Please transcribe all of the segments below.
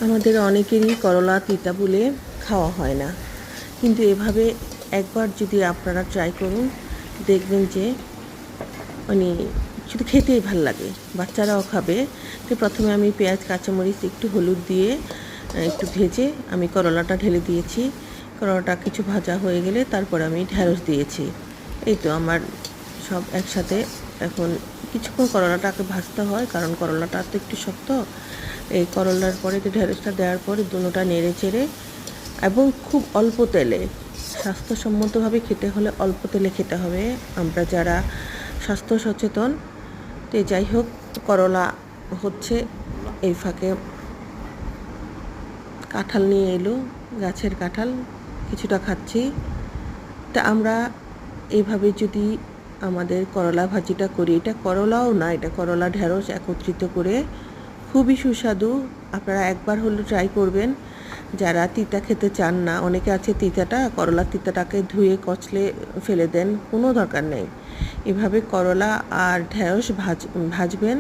আমাদের অনেকেরই করলা তিতা বলে খাওয়া হয় না, কিন্তু এভাবে একবার যদি আপনারা ট্রাই করুন, দেখবেন যে মানে শুধু খেতেই ভাল লাগে, বাচ্চারাও খাবে। তো প্রথমে আমি পেঁয়াজ, কাঁচামরিচ, একটু হলুদ দিয়ে একটু ভেজে আমি করলাটা ঢেলে দিয়েছি। করলাটা কিছু ভাজা হয়ে গেলে তারপর আমি ঢ্যাঁড়স দিয়েছি। এই তো আমার সব একসাথে। এখন কিছুক্ষণ করলাটাকে ভাজতে হয়, কারণ করলাটা তো একটু শক্ত। এই করলার পরে ঢ্যাঁড়সটা দেওয়ার পরে দুটোটা নেড়ে চেড়ে এবং খুব অল্প তেলে, স্বাস্থ্যসম্মতভাবে খেতে হলে অল্প তেলে খেতে হবে। আমরা যারা স্বাস্থ্য সচেতন, তো যাই হোক, করলা হচ্ছে। এই ফাঁকে কাঁঠাল নিয়ে এলো, গাছের কাঁঠাল কিছুটা খাচ্ছি। তা আমরা এইভাবে যদি আমাদের করলা ভাজিটা করি, এটা করলাও না, এটা করলা ঢ্যাঁড়স একত্রিত করে খুবই সুস্বাদু। আপনারা একবার হলেও ট্রাই করবেন। যারা তিতা খেতে চান না, অনেকে আছে তিতাটা, করলার তিতাটাকে ধুয়ে কচলে ফেলে দেন, কোনো দরকার নেই। এভাবে করলা আর ঢ্যাঁড়স ভাজবেন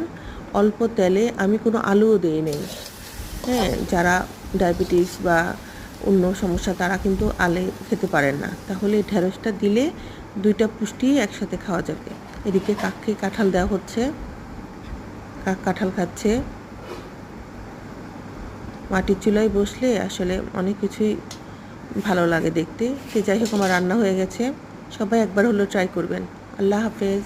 অল্প তেলে। আমি কোনো আলুও দিই নেই। হ্যাঁ, যারা ডায়াবেটিস বা অন্য সমস্যা তারা কিন্তু আলে খেতে পারেন না, তাহলে ঢ্যাঁড়সটা দিলে দুইটা পুষ্টি একসাথে খাওয়া যাবে। এদিকে কাককে কাঁঠাল দেওয়া হচ্ছে, কাক কাঁঠাল খাচ্ছে। মাটির চুলায় বসলে আসলে অনেক কিছুই ভালো লাগে দেখতে। সে যাই হোক, আমার রান্না হয়ে গেছে। সবাই একবার হলেও ট্রাই করবেন। আল্লাহ হাফেজ।